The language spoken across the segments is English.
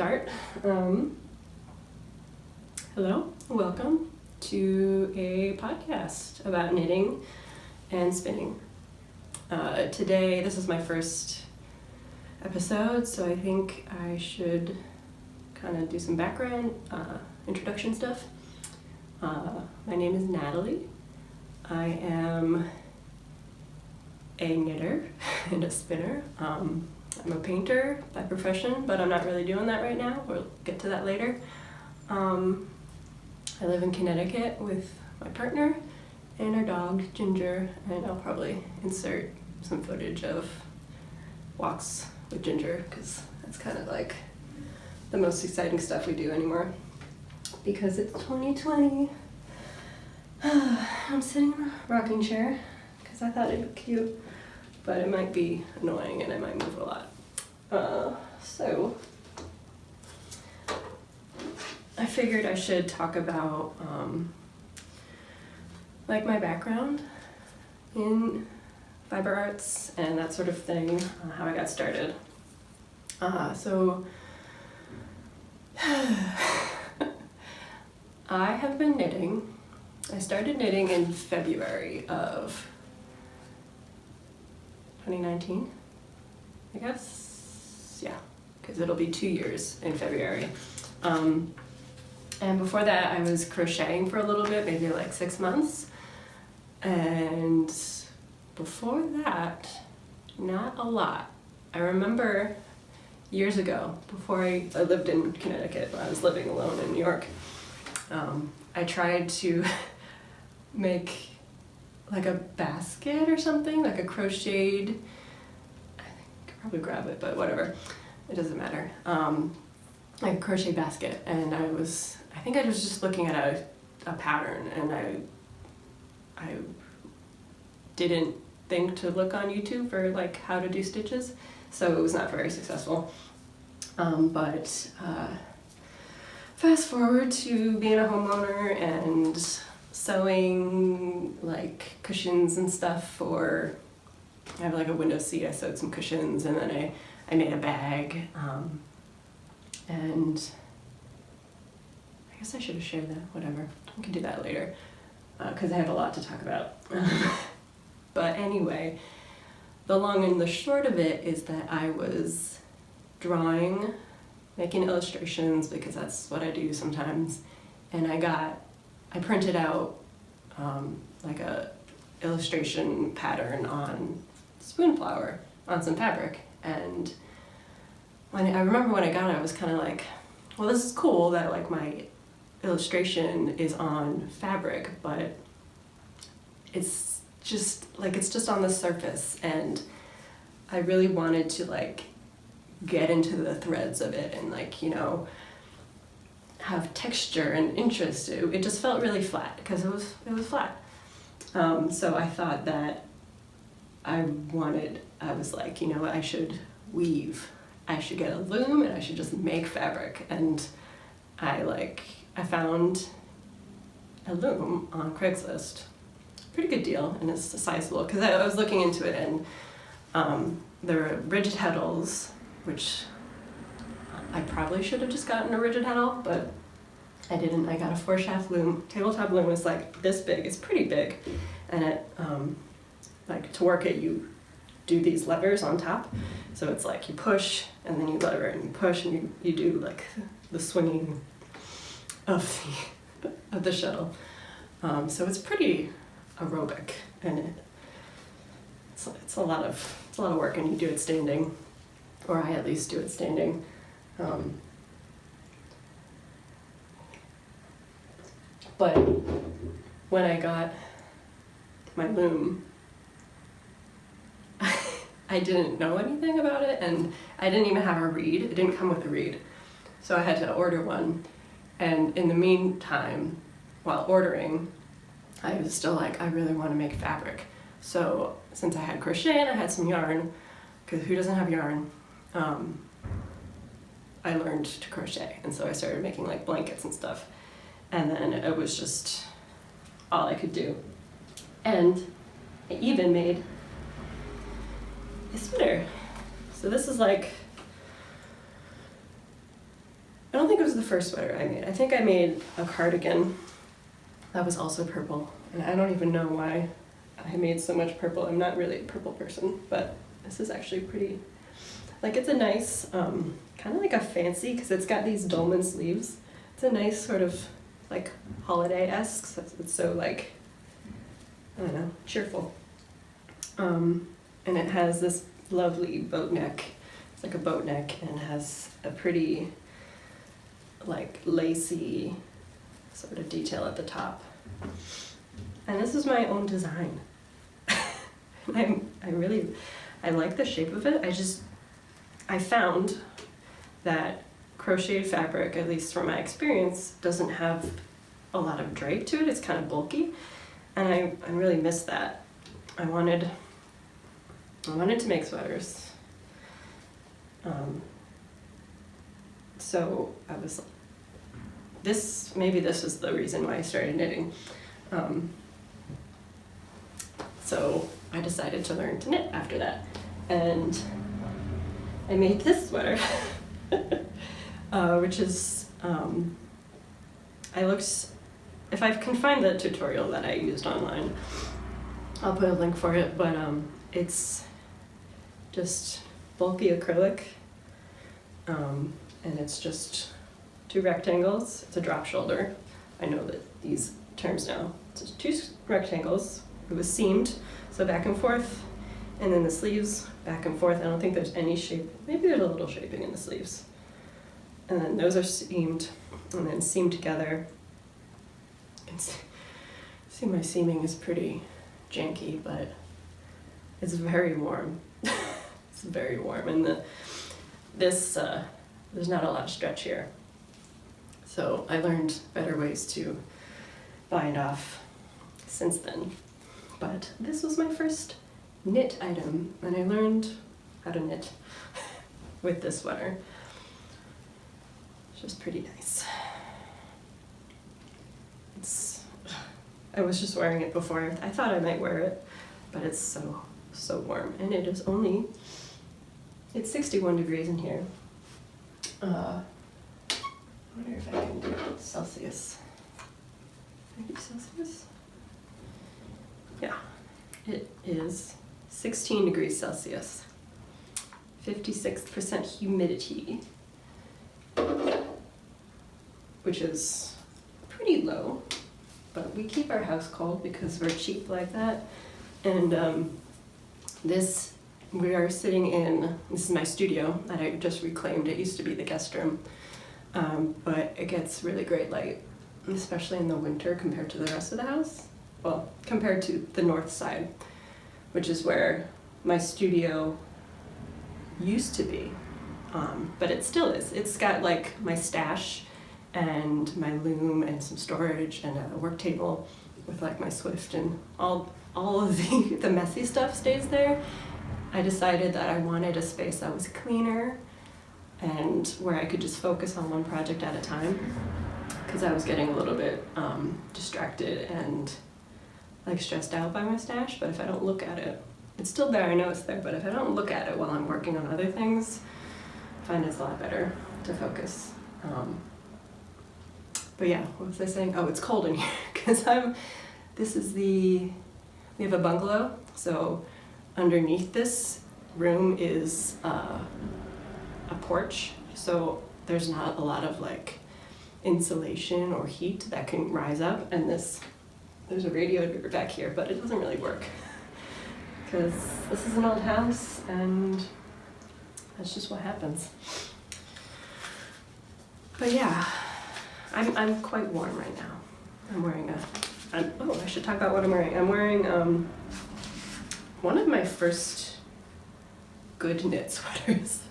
start. Hello, welcome to a podcast about knitting and spinning. Today, this is my first episode, so I think I should kind of do some background, introduction stuff. My name is Natalie. I am a knitter and a spinner. I'm a painter by profession, but I'm not really doing that right now. We'll get to that later. I live in Connecticut with my partner and our dog, Ginger, and I'll probably insert some footage of walks with Ginger, because that's kind of like the most exciting stuff we do anymore. Because it's 2020. I'm sitting in a rocking chair because I thought it'd be cute, but it might be annoying and I might move a lot. So I figured I should talk about like my background in fiber arts and that sort of thing, how I got started. So I have been knitting. I started knitting in February of 2019, I guess. Yeah, because it'll be 2 years in February. And before that, I was crocheting for a little bit, maybe like 6 months. And before that, not a lot. I remember years ago, before I lived in Connecticut, when I was living alone in New York, I tried to make like a basket or something, like a crocheted, I could probably grab it, but whatever, it doesn't matter. Like a crochet basket, and I think I was just looking at a pattern, and I didn't think to look on YouTube for like how to do stitches, so it was not very successful. But fast forward to being a homeowner and sewing like cushions and stuff for, I have like a window seat, I sewed some cushions, and then I made a bag, and I guess I should have shared that, whatever, we can do that later, because I have a lot to talk about. But anyway, the long and the short of it is that I was drawing, making illustrations, because that's what I do sometimes, and I printed out like a illustration pattern on spoon flower on some fabric, and I remember when I got it, I was kind of like, well, this is cool that like my illustration is on fabric, but it's just on the surface, and I really wanted to like get into the threads of it and like, you know, have texture and interest. It just felt really flat because it was flat. So I thought that I was like, you know, I should weave. I should get a loom and I should just make fabric. And I found a loom on Craigslist. Pretty good deal, and it's sizable, because I was looking into it, and there were rigid heddles, which I probably should have just gotten a rigid heddle, but I didn't. I got a 4-shaft loom. Tabletop loom is like this big. It's pretty big, and it like to work it, you do these levers on top. So it's like you push and then you lever and you push and you do like the swinging of the shuttle. So it's pretty aerobic, and it's a lot of work, and you do it standing, or I at least do it standing. But when I got my loom, I didn't know anything about it, and I didn't even have a reed. It didn't come with a reed, so I had to order one. And in the meantime, while ordering, I was still like, I really want to make fabric. So since I had crochet and I had some yarn, because who doesn't have yarn, I learned to crochet, and so I started making like blankets and stuff, and then it was just all I could do. And I even made a sweater. So this is like I don't think it was the first sweater I made. I think I made a cardigan that was also purple. And I don't even know why I made so much purple. I'm not really a purple person, but this is actually pretty, like it's a nice, kind of like a fancy, because it's got these dolman sleeves. It's a nice sort of like holiday-esque, so it's so like, I don't know, cheerful. And it has this lovely boat neck. It's like a boat neck and has a pretty like lacy sort of detail at the top. And this is my own design. I like the shape of it. I found that crocheted fabric, at least from my experience, doesn't have a lot of drape to it. It's kind of bulky, and I really miss that. I wanted to make sweaters. So I was, maybe this was the reason why I started knitting. So I decided to learn to knit after that, and I made this sweater, which is, if I can find the tutorial that I used online, I'll put a link for it, but it's just bulky acrylic, and it's just 2 rectangles. It's a drop shoulder. I know that these terms now. It's just 2 rectangles. It was seamed, so back and forth, and then the sleeves back and forth. I don't think there's any shape. Maybe there's a little shaping in the sleeves. And then those are seamed, and then seamed together. You can see my seaming is pretty janky, but it's very warm. It's very warm, and there's not a lot of stretch here. So I learned better ways to bind off since then. But this was my first knit item, and I learned how to knit with this sweater. It's just pretty nice. I was just wearing it before. I thought I might wear it, but it's so warm, and it is only, it's 61 degrees in here. I wonder if I can do Celsius. Can I do Celsius? Yeah, it is 16 degrees Celsius, 56% humidity, which is pretty low, but we keep our house cold because we're cheap like that. And we are sitting in, this is my studio that I just reclaimed. It used to be the guest room, but it gets really great light, especially in the winter compared to the rest of the house. Well, compared to the north side, which is where my studio used to be, but it still is. It's got like my stash and my loom and some storage and a work table with like my Swift, and all of the messy stuff stays there. I decided that I wanted a space that was cleaner and where I could just focus on one project at a time, because I was getting a little bit distracted and like stressed out by my stash. But if I don't look at it, it's still there, I know it's there, but if I don't look at it while I'm working on other things, I find it's a lot better to focus. But yeah, what was I saying? Oh, it's cold in here, because we have a bungalow, so underneath this room is a porch, so there's not a lot of like insulation or heat that can rise up, and there's a radiator back here, but it doesn't really work because this is an old house and that's just what happens. But yeah, I'm quite warm right now. I'm wearing I should talk about what I'm wearing. I'm wearing one of my first good knit sweaters.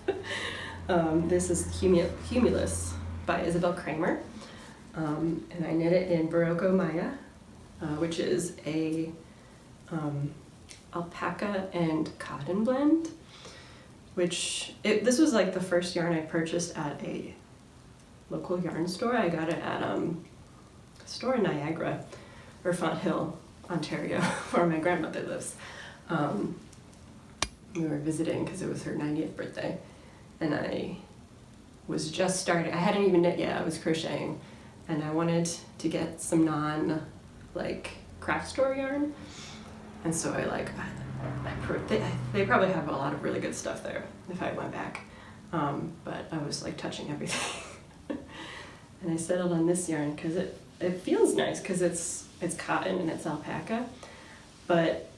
This is Humulus by Isabel Kramer, and I knit it in Barocco Maya, which is a alpaca and cotton blend, this was like the first yarn I purchased at a local yarn store. I got it at a store in Niagara, or Fonthill, Ontario, where my grandmother lives. We were visiting because it was her 90th birthday, and I was just starting. I hadn't even knit yet, I was crocheting, and I wanted to get some like craft store yarn, and so they probably have a lot of really good stuff there if I went back, but I was like touching everything. And I settled on this yarn because it feels nice because it's cotton and it's alpaca, but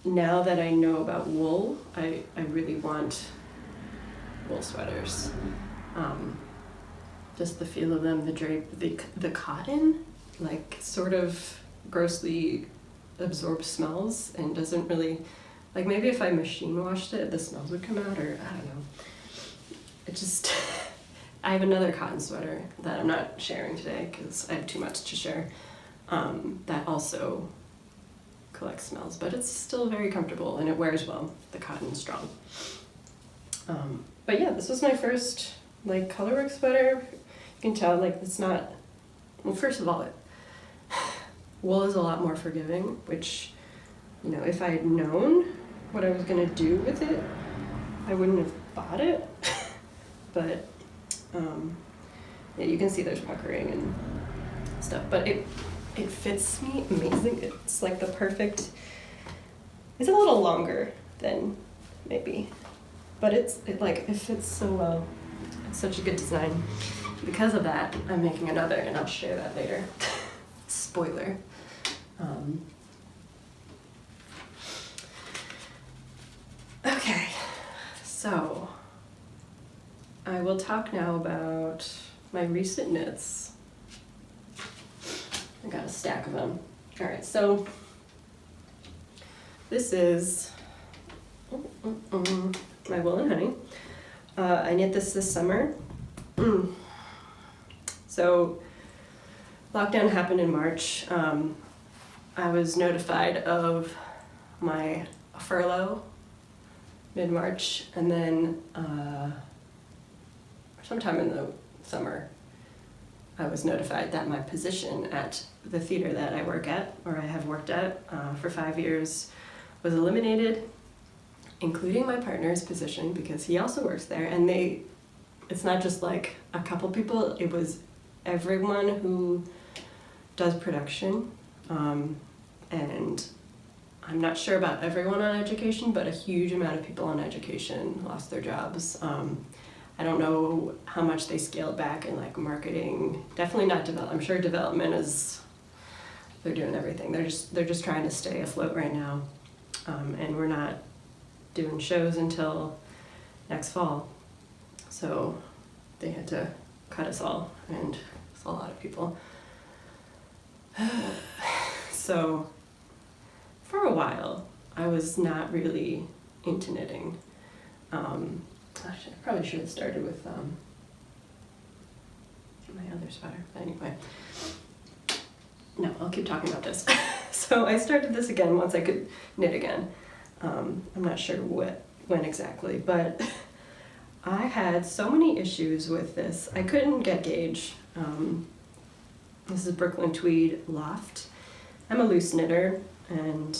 now that I know about wool, I really want wool sweaters. Just the feel of them, the drape, the cotton, like sort of grossly absorbs smells and doesn't really, like maybe if I machine washed it, the smells would come out, or I don't know. It just, I have another cotton sweater that I'm not sharing today because I have too much to share, that also collects smells, but it's still very comfortable and it wears well. The cotton's strong. But yeah, this was my first like colorwork sweater. You can tell like it's not, well, first of all, wool is a lot more forgiving, which, you know, if I had known what I was gonna do with it, I wouldn't have bought it. But yeah, you can see there's puckering and stuff, but it fits me amazing. It's like the perfect, it's a little longer than maybe, but it fits so well. It's such a good design. Because of that, I'm making another, and I'll share that later. Spoiler. Okay, so I will talk now about my recent knits. I got a stack of them. All right, so this is my wool and honey. I knit this summer. So lockdown happened in March. I was notified of my furlough mid-March, and then sometime in the summer, I was notified that my position at the theater that I work at, or I have worked at for 5 years, was eliminated, including my partner's position because he also works there. And it's not just like a couple people, it was everyone who does production. And I'm not sure about everyone on education, but a huge amount of people on education lost their jobs. I don't know how much they scaled back in like marketing. Definitely not development. I'm sure development they're doing everything. They're just trying to stay afloat right now. And we're not doing shows until next fall. So they had to cut us all, and it's a lot of people. So for a while, I was not really into knitting. I probably should have started with my other sweater, but anyway. No, I'll keep talking about this. So I started this again once I could knit again. I'm not sure when exactly, but I had so many issues with this. I couldn't get gauge. This is Brooklyn Tweed Loft. I'm a loose knitter, and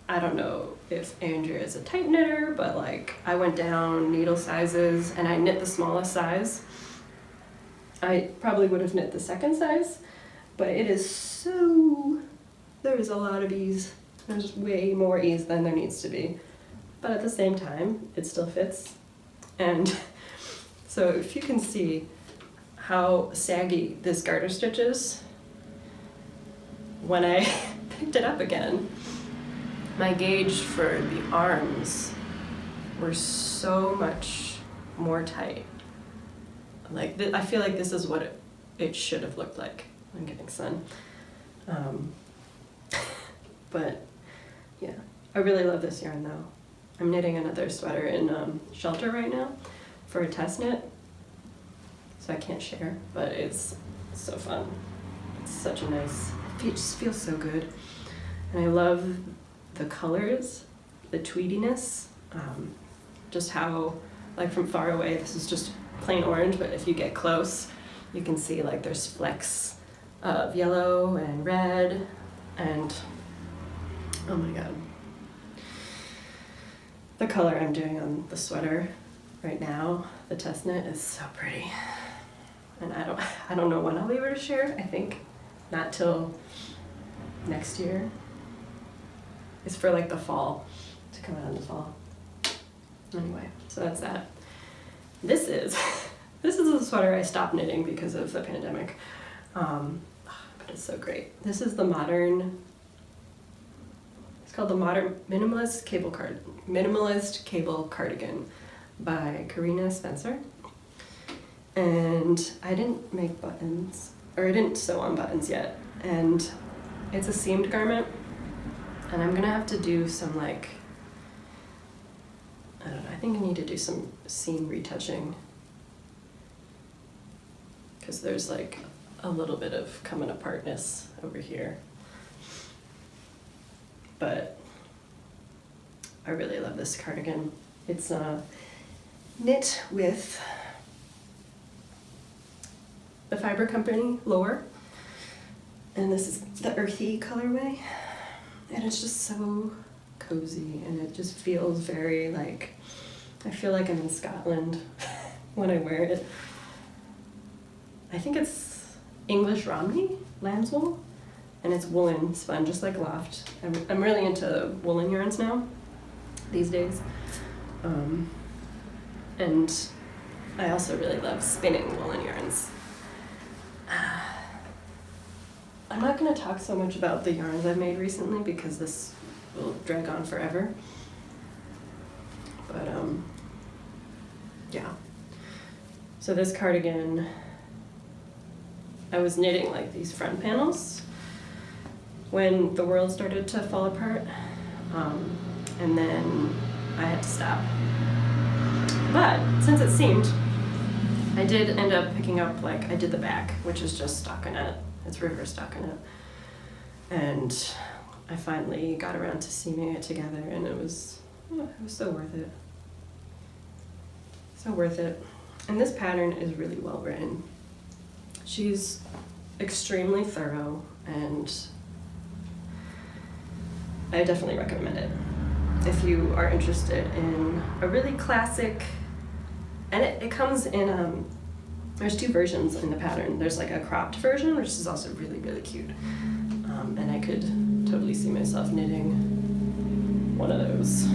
I don't know if Andrea is a tight knitter, but like I went down needle sizes and I knit the smallest size. I probably would have knit the second size, but it is there's a lot of ease. There's way more ease than there needs to be. But at the same time, it still fits. And so if you can see how saggy this garter stitch is, when I picked it up again, my gauge for the arms were so much more tight. Like, I feel like this is what it should have looked like. I'm getting sun. But yeah, I really love this yarn though. I'm knitting another sweater in Shelter right now for a test knit, so I can't share, but it's so fun. It's such a nice, it just feels so good. And I love the colors, the tweediness, just how, like from far away, this is just plain orange, but if you get close, you can see like there's flecks of yellow and red, and oh my god. The color I'm doing on the sweater right now, the test knit is so pretty. And I don't know when I'll be able to share. I think not till next year. It's for like the fall, to come out in the fall. Anyway, so that's that. This is a sweater I stopped knitting because of the pandemic. But it's so great. This is the modern, it's called the Modern Minimalist Cable Cardigan by Karina Spencer. And I didn't make buttons, or I didn't sew on buttons yet. And it's a seamed garment, and I'm gonna have to do some like, I don't know, I think I need to do some seam retouching, because there's like a little bit of coming apartness over here. But I really love this cardigan. It's knit with the Fiber Company Lore, and this is the earthy colorway, and it's just so cozy, and it just feels very like, I feel like I'm in Scotland when I wear it. I think it's English Romney lamb's wool, and it's woolen spun, just like Loft. I'm really into woolen yarns now, these days. And I also really love spinning woolen yarns. I'm not going to talk so much about the yarns I've made recently because this will drag on forever. But yeah. So this cardigan, I was knitting like these front panels when the world started to fall apart, and then I had to stop. But since it seamed, I did end up picking up, like, I did the back, which is just stockinette. It's reverse stockinette. And I finally got around to seaming it together, and it was so worth it. So worth it. And this pattern is really well written. She's extremely thorough, and I definitely recommend it if you are interested in a really classic. And it comes in, there's two versions in the pattern. There's like a cropped version, which is also really, really cute. And I could totally see myself knitting one of those.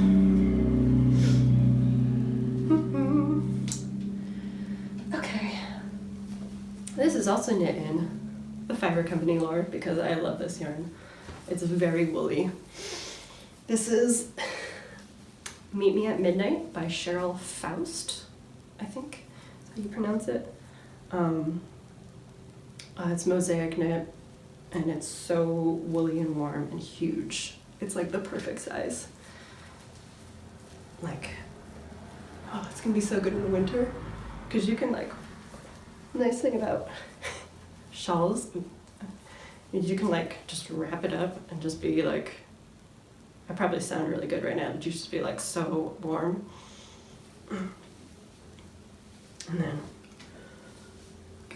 Okay. This is also knit in the Fiber Company Lore because I love this yarn. It's very woolly. This is Meet Me at Midnight by Cheryl Faust, I think is how you pronounce it. It's mosaic knit, and it's so woolly and warm and huge. It's like the perfect size. Like, oh, it's gonna be so good in the winter, because you can like, nice thing about shawls, you can like just wrap it up and just be like, I probably sound really good right now, but you just be like so warm. And then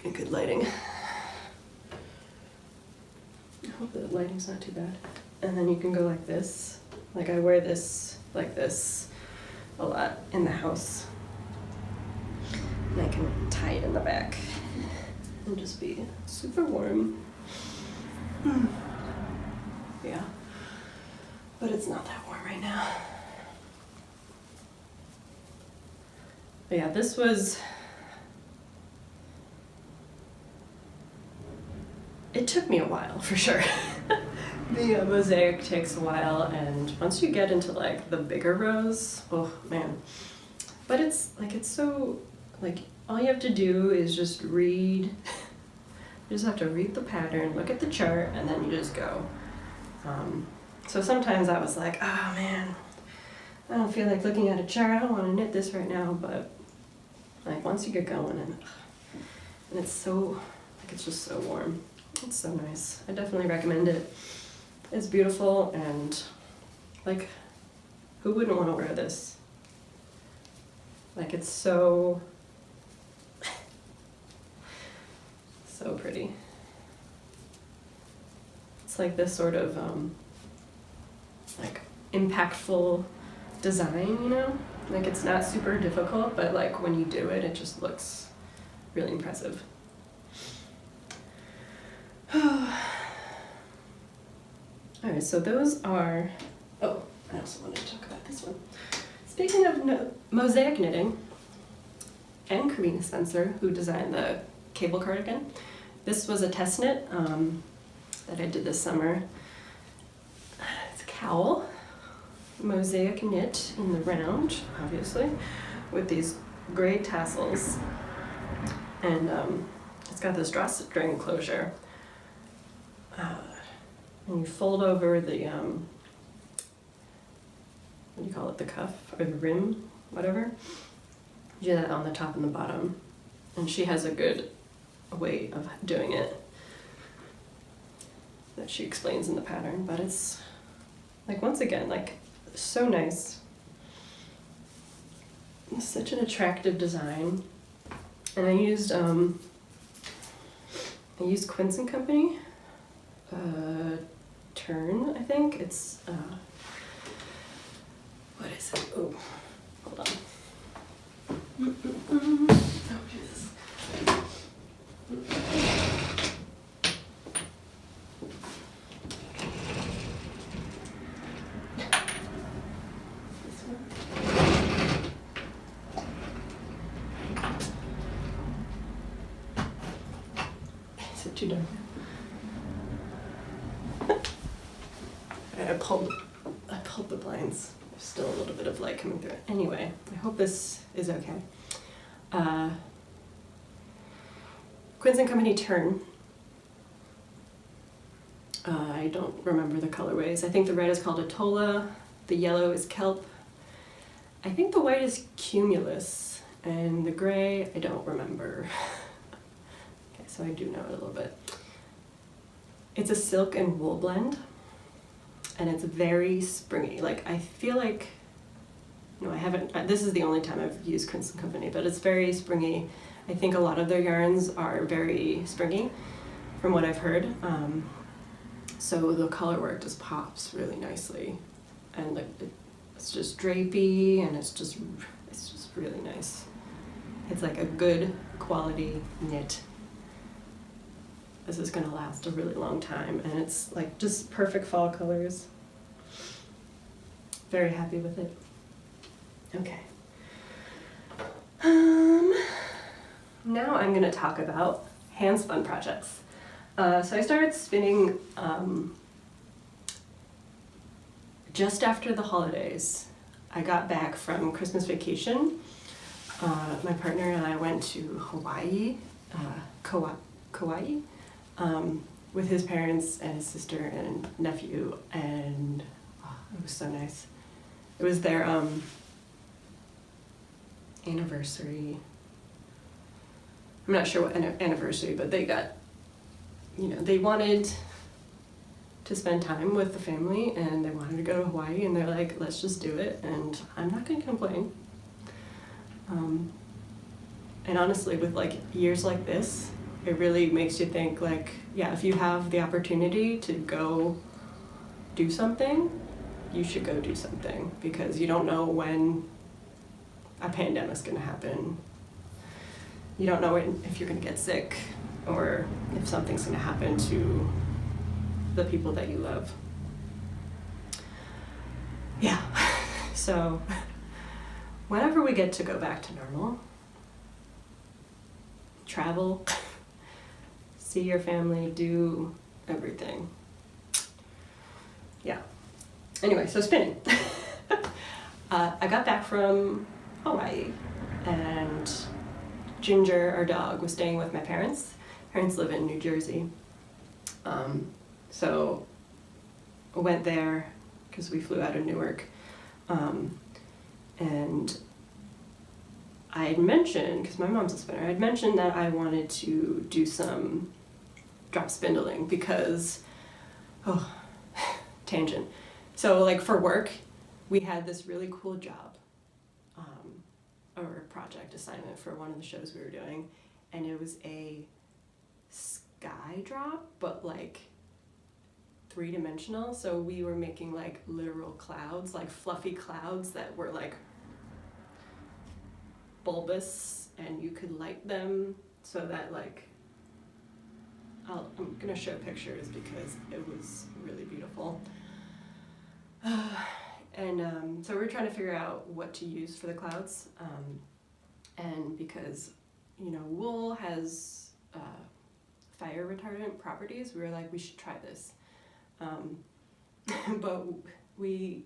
get good lighting. I hope the lighting's not too bad. And then you can go like this. Like I wear this like this a lot in the house. And I can tie it in the back and just be super warm. Yeah. But it's not that warm right now. But yeah, this was, it took me a while for sure. The mosaic takes a while, and once you get into like the bigger rows, oh man. But it's like, it's so, like, all you have to do is just read. You just have to read the pattern, look at the chart, and then you just go. So sometimes I was like, oh man, I don't feel like looking at a chart, I don't want to knit this right now, but like once you get going, and it's so, like it's just so warm. It's so nice. I definitely recommend it. It's beautiful, and like, who wouldn't want to wear this? Like it's so, so pretty. It's like this sort of, like impactful design, you know? Like, it's not super difficult, but like when you do it, it just looks really impressive. Alright, so those are, oh, I also wanted to talk about this one. Speaking of mosaic knitting, and Karina Spencer, who designed the cable cardigan, this was a test knit that I did this summer. It's a cowl, mosaic knit in the round, obviously, with these gray tassels, and it's got this drawstring closure. And you fold over the, what do you call it, the cuff or the rim, whatever. You do that on the top and the bottom. And she has a good way of doing it that she explains in the pattern, but it's like, once again, like, so nice. It's such an attractive design. And I used Quince and Company. Turn, I think. It's, what is it? Oh, hold on. Oh, Jesus. This one. Is it too dark? I pulled the blinds. There's still a little bit of light coming through it. Anyway, I hope this is okay. Quince and Company Turn. I don't remember the colorways. I think the red is called Atolla, the yellow is Kelp. I think the white is Cumulus, and the gray, I don't remember. Okay, so I do know it a little bit. It's a silk and wool blend. And it's very springy. Like, I feel like, no, I haven't, this is the only time I've used Quince and Company, but it's very springy. I think a lot of their yarns are very springy, from what I've heard. So the color work just pops really nicely. And like, it's just drapey, and it's just really nice. It's like a good quality knit. This is gonna last a really long time, and it's like just perfect fall colors. Very happy with it. Okay. Now I'm gonna talk about handspun projects. So I started spinning just after the holidays. I got back from Christmas vacation. My partner and I went to Hawaii, Kauai. With his parents and his sister and nephew, and oh, it was so nice. It was their anniversary. I'm not sure what anniversary, but they got, they wanted to spend time with the family, and they wanted to go to Hawaii, and they're like, let's just do it, and I'm not gonna complain. And honestly, with like years like this, it really makes you think, like, yeah, if you have the opportunity to go do something, you should go do something, because you don't know when a pandemic's gonna happen. You don't know if you're gonna get sick, or if something's gonna happen to the people that you love. Yeah, so whenever we get to go back to normal, travel, see your family, do everything. Yeah. Anyway, so spinning. I got back from Hawaii, and Ginger, our dog, was staying with my parents. Parents live in New Jersey. So I went there because we flew out of Newark. And I had mentioned, because my mom's a spinner, I had mentioned that I wanted to do some drop spindling because, tangent. So like for work, we had this really cool job, or project assignment for one of the shows we were doing, and it was a sky drop, but like 3-dimensional. So we were making like literal clouds, like fluffy clouds that were like bulbous, and you could light them so that like, I'm gonna show pictures because it was really beautiful. So we're trying to figure out what to use for the clouds, and because, you know, wool has fire retardant properties, we were like, we should try this. But we,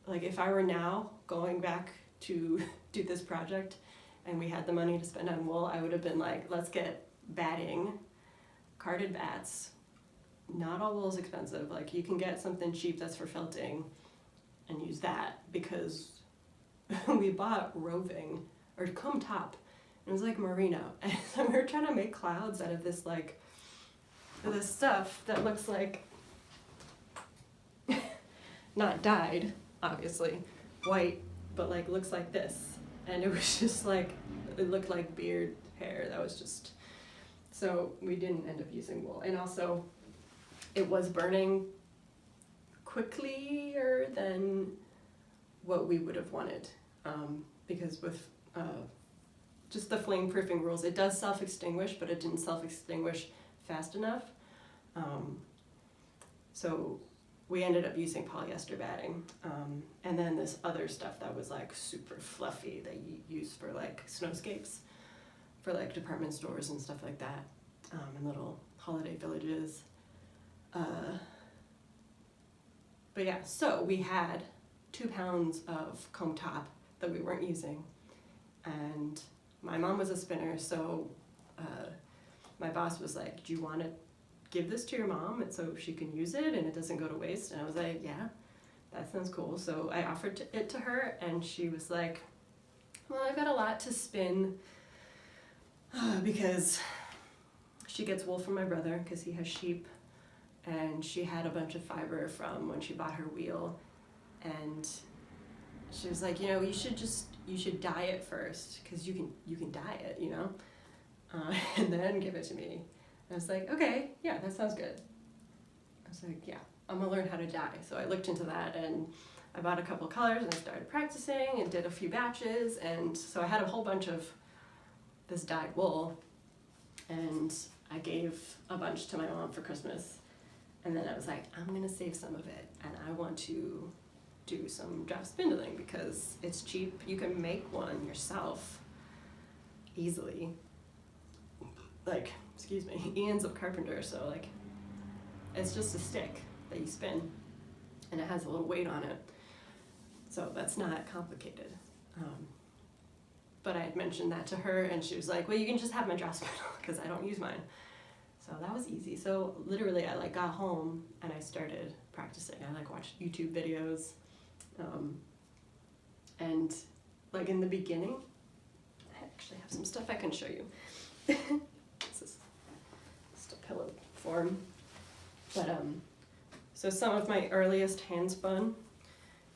like, if I were now going back to do this project and we had the money to spend on wool, I would have been like, let's get batting, carded bats. Not all wool is expensive. Like, you can get something cheap that's for felting and use that, because we bought roving or comb top. It was like merino, and so we were trying to make clouds out of this, like, this stuff that looks like not dyed, obviously, white, but like looks like this. And it was just like, it looked like beard hair. That was just, so we didn't end up using wool. And also, it was burning quicker than what we would have wanted, because with just the flame proofing rules, it does self-extinguish, but it didn't self-extinguish fast enough. So we ended up using polyester batting, and then this other stuff that was like super fluffy that you use for like snowscapes, for like department stores and stuff like that, and little holiday villages. But yeah, so we had 2 pounds of comb top that we weren't using, and my mom was a spinner, so my boss was like, do you want to give this to your mom and so she can use it and it doesn't go to waste? And I was like, yeah, that sounds cool. So I offered it to her, and she was like, well, I've got a lot to spin, because she gets wool from my brother because he has sheep, and she had a bunch of fiber from when she bought her wheel, and she was like, you know, you should dye it first, because you can dye it, you know, and then give it to me. And I was like, okay, yeah, that sounds good. I was like, yeah, I'm gonna learn how to dye. So I looked into that, and I bought a couple colors, and I started practicing and did a few batches, and so I had a whole bunch of this dyed wool, and I gave a bunch to my mom for Christmas. And then I was like, I'm gonna save some of it, and I want to do some drop spindling because it's cheap. You can make one yourself easily. Like, excuse me, Ian's a carpenter, so like, it's just a stick that you spin, and it has a little weight on it. So that's not complicated. But I had mentioned that to her, and she was like, well, you can just have my drop spindle because I don't use mine. So that was easy. So literally I like got home and I started practicing. I like watched YouTube videos. And like in the beginning, I actually have some stuff I can show you. This is just a pillow form. But so some of my earliest hand spun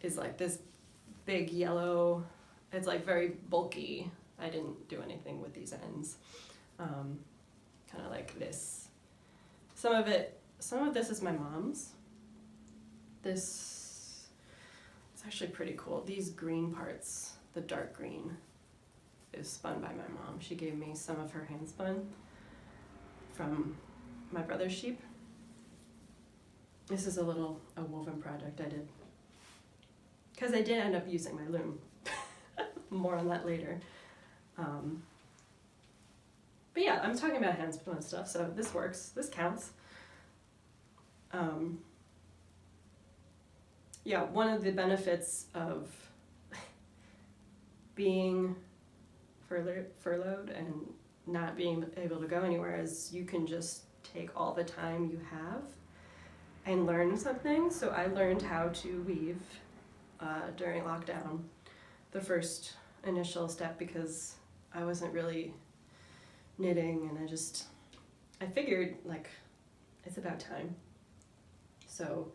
is like this big yellow, it's like very bulky. I didn't do anything with these ends. Kind of like this. Some of this is my mom's. This, it's actually pretty cool. These green parts, the dark green, is spun by my mom. She gave me some of her hand spun from my brother's sheep. This is a woven project I did, because I did end up using my loom. More on that later. But yeah, I'm talking about hand spun stuff, so this works. This counts. Yeah, one of the benefits of being furloughed and not being able to go anywhere is you can just take all the time you have and learn something. So I learned how to weave during lockdown, the first initial step, because I wasn't really knitting, and I figured like it's about time. So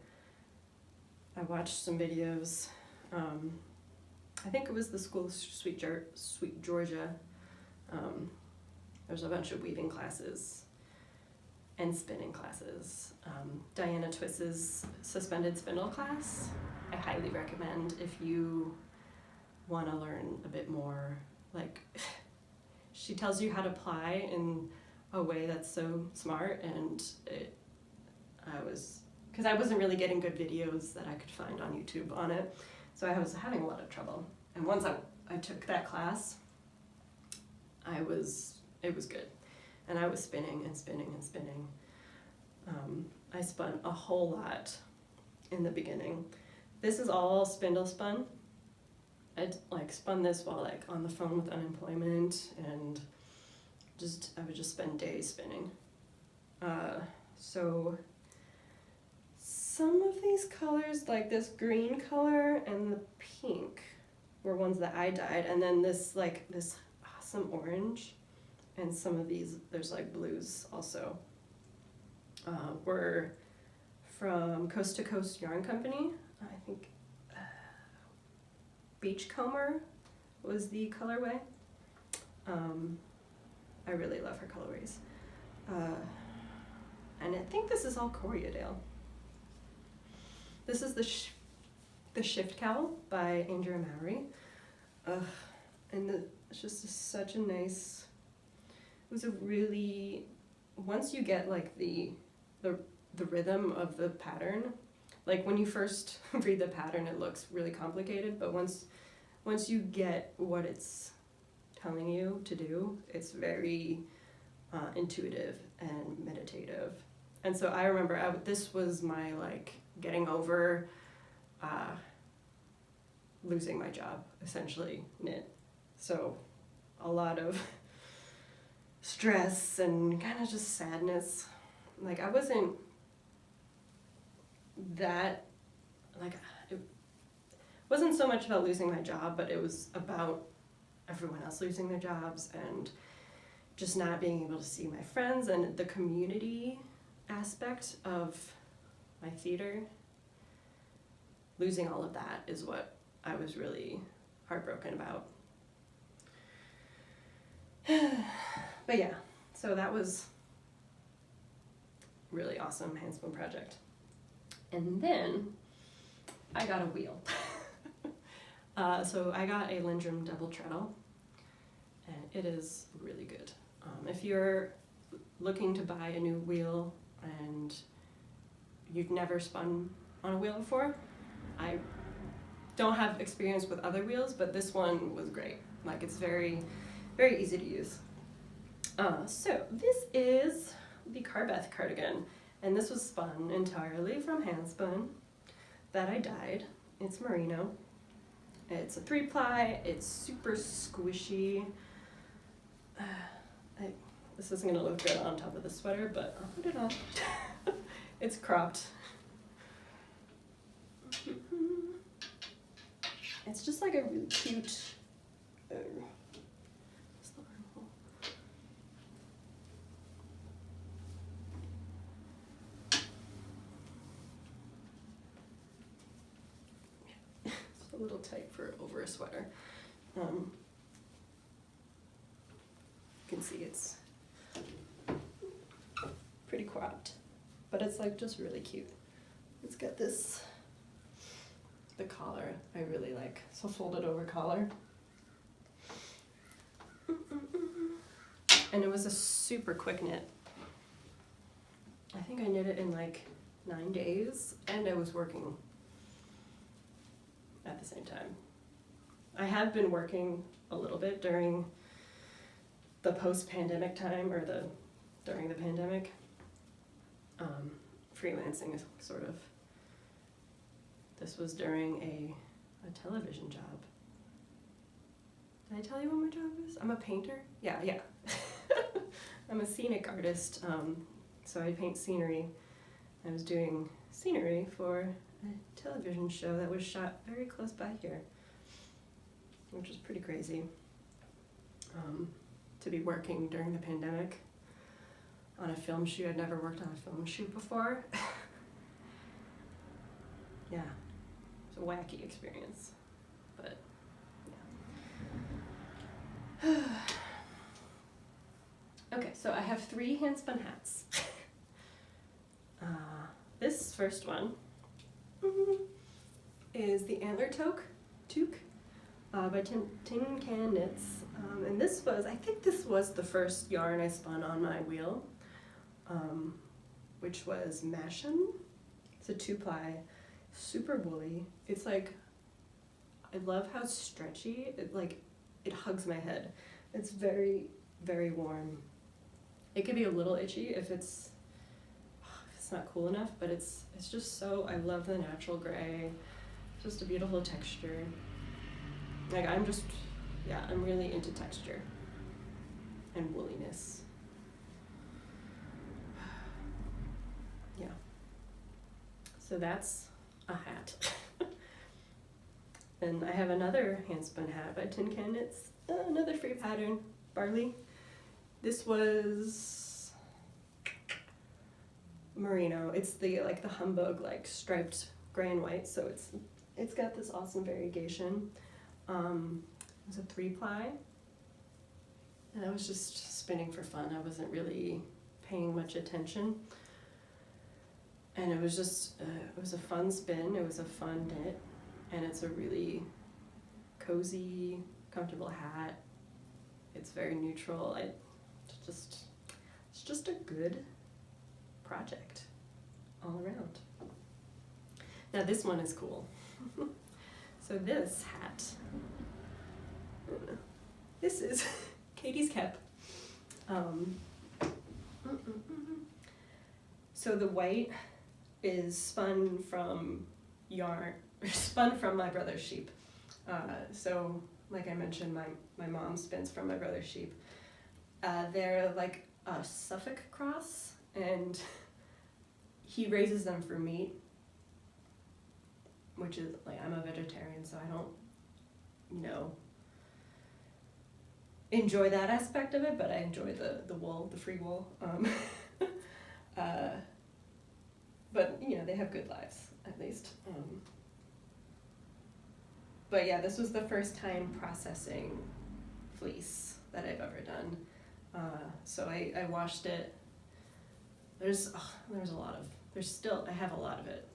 I watched some videos. I think it was the school Sweet Georgia. There's a bunch of weaving classes and spinning classes. Diana Twiss's suspended spindle class, I highly recommend if you want to learn a bit more like, she tells you how to ply in a way that's so smart, and because I wasn't really getting good videos that I could find on YouTube on it, so I was having a lot of trouble. And once I took that class, it was good. And I was spinning and spinning and spinning. I spun a whole lot in the beginning. This is all spindle spun. I like spun this while like on the phone with unemployment, and I would just spend days spinning. So some of these colors, like this green color and the pink, were ones that I dyed, and then this awesome orange, and some of these, there's like blues also, were from Coast to Coast Yarn Company. I think Beachcomber was the colorway. I really love her colorways. And I think this is all Coriadale. This is the Shift Cowl by Andrea Mowry. And it's just such a nice, it was a really, once you get like the rhythm of the pattern, like when you first read the pattern it looks really complicated, but once you get what it's telling you to do, it's very intuitive and meditative. And so I remember this was my like getting over losing my job, essentially, knit. So a lot of stress and kind of just sadness. Like I wasn't that, like, it wasn't so much about losing my job, but it was about everyone else losing their jobs and just not being able to see my friends, and the community aspect of my theater. Losing all of that is what I was really heartbroken about. But yeah, so that was really awesome handspun project. And then I got a wheel. So I got a Lindrum double treadle, and it is really good. If you're looking to buy a new wheel and you've never spun on a wheel before, I don't have experience with other wheels, but this one was great. Like, it's very, very easy to use. So this is the Carbeth cardigan, and this was spun entirely from Handspun that I dyed. It's merino. It's a 3-ply. It's super squishy. This isn't gonna look good on top of the sweater, but I'll put it on. It's cropped. It's just like a really cute, it's a little tight for over a sweater. You can see it's pretty cropped, but it's like just really cute. It's got this, the collar I really like, so folded over collar. And it was a super quick knit. I think I knit it in like 9 days, and I was working at the same time. I have been working a little bit during the post-pandemic time, or during the pandemic. Freelancing is sort of, this was during a television job. Did I tell you what my job is? I'm a painter. Yeah. I'm a scenic artist, so I paint scenery. I was doing scenery for a television show that was shot very close by here, which was pretty crazy, to be working during the pandemic on a film shoot. I'd never worked on a film shoot before. Yeah, it's a wacky experience, but yeah. Okay, so I have 3 handspun hats. This first one is the antler toque by Tin Can Knits. And this was, I think this was the first yarn I spun on my wheel, which was Masham. It's a 2-ply, super woolly. It's like, I love how stretchy, it hugs my head. It's very, very warm. It can be a little itchy if it's not cool enough, but it's just so, I love the natural gray. Just a beautiful texture. Like I'm really into texture and wooliness. Yeah. So that's a hat. And I have another handspun hat by Tin Can Knits, another free pattern, Barley. This was merino. It's the humbug striped gray and white, so it's got this awesome variegation. It was a 3-ply, and I was just spinning for fun. I wasn't really paying much attention, and it was just it was a fun spin. It was a fun knit, and it's a really cozy, comfortable hat. It's very neutral. It's just a good project all around. Now this one is cool. So this hat, this is Katie's cap. So the white is spun from my brother's sheep. So like I mentioned, my mom spins from my brother's sheep. They're like a Suffolk cross, and he raises them for meat, which is I'm a vegetarian, so I don't, enjoy that aspect of it, but I enjoy the wool, the free wool. But they have good lives, at least. But yeah, this was the first time processing fleece that I've ever done. So I washed it. I have a lot of it.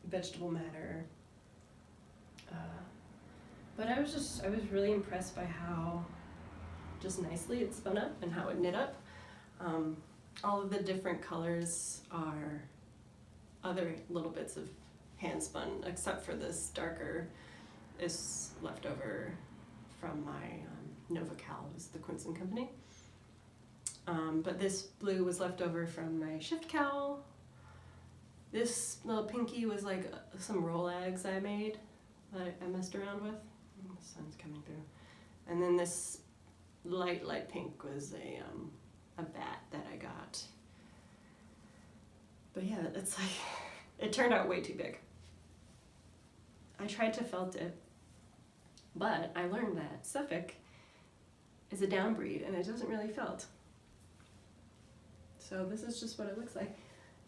Vegetable matter. But I was really impressed by how just nicely it spun up and how it knit up. All of the different colors are other little bits of hand spun, except for this darker is left over from my NovaCal, was the Quinson company. But this blue was left over from my Shift Cal. This little pinky was some roll eggs I made that I messed around with. The sun's coming through. And then this light pink was a bat that I got. But yeah, it turned out way too big. I tried to felt it, but I learned that Suffolk is a down breed and it doesn't really felt. So this is just what it looks like.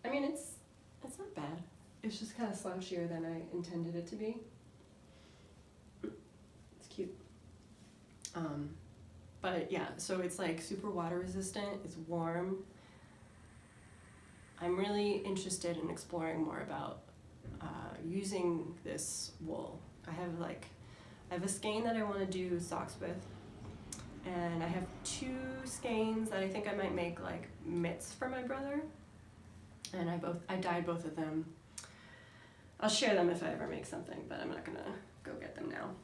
I mean, it's not bad. It's just kind of slouchier than I intended it to be. It's cute. But yeah, so it's super water resistant, it's warm. I'm really interested in exploring more about using this wool. I have a skein that I want to do socks with, and I have 2 skeins that I think I might make mitts for my brother, and I dyed both of them. I'll share them if I ever make something, but I'm not gonna go get them now.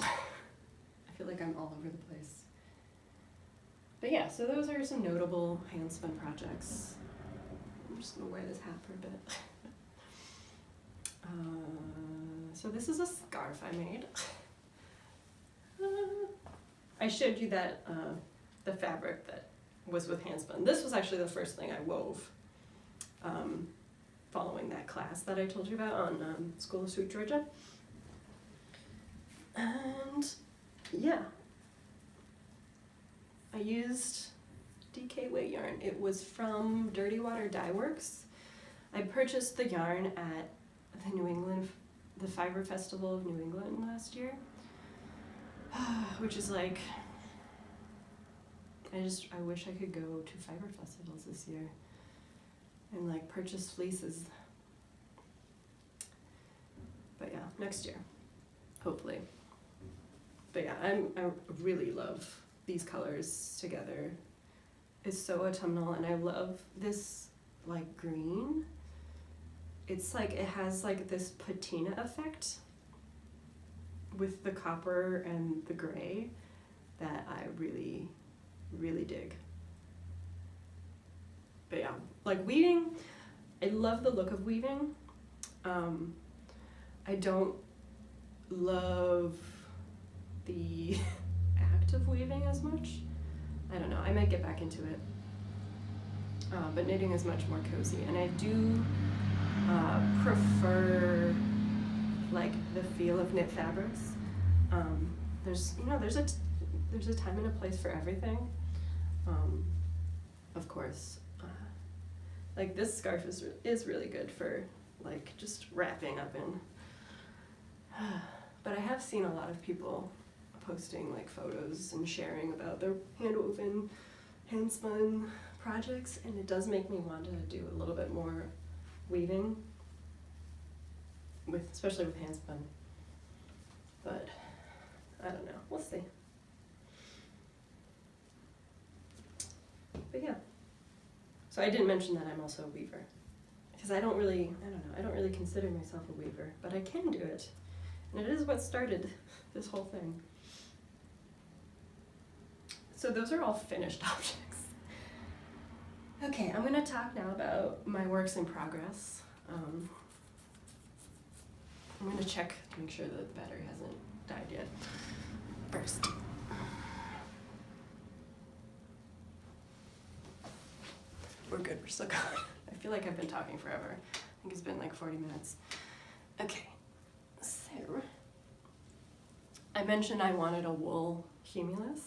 I feel like I'm all over the place. But yeah, so those are some notable handspun projects. I'm just gonna wear this hat for a bit. So this is a scarf I made. I showed you that the fabric that was with handspun. This was actually the first thing I wove following that class that I told you about on School of Sweet Georgia. And yeah, I used DK weight yarn. It was from Dirty Water Dye Works. I purchased the yarn at the Fiber Festival of New England last year, which is I wish I could go to fiber festivals this year and purchase fleeces. But yeah, next year, hopefully. But yeah, I really love these colors together. It's so autumnal, and I love this like green. It's like it has like this patina effect with the copper and the gray that I really, really dig. But yeah, like weaving, I love the look of weaving. I don't love the act of weaving as much. I don't know, I might get back into it. But knitting is much more cozy, and I do prefer like the feel of knit fabrics. There's a time and a place for everything. Of course, like this scarf is really good for like just wrapping up in. But I have seen a lot of people posting like photos and sharing about their hand-woven, hand-spun projects, and it does make me want to do a little bit more weaving, especially with hand-spun. But I don't know, we'll see. But yeah, so I didn't mention that I'm also a weaver, because I don't really consider myself a weaver, but I can do it, and it is what started this whole thing. So those are all finished objects. Okay, I'm gonna talk now about my works in progress. I'm gonna check to make sure that the battery hasn't died yet first. We're good, we're still going. I feel like I've been talking forever. I think it's been like 40 minutes. Okay, so I mentioned I wanted a wool humulus.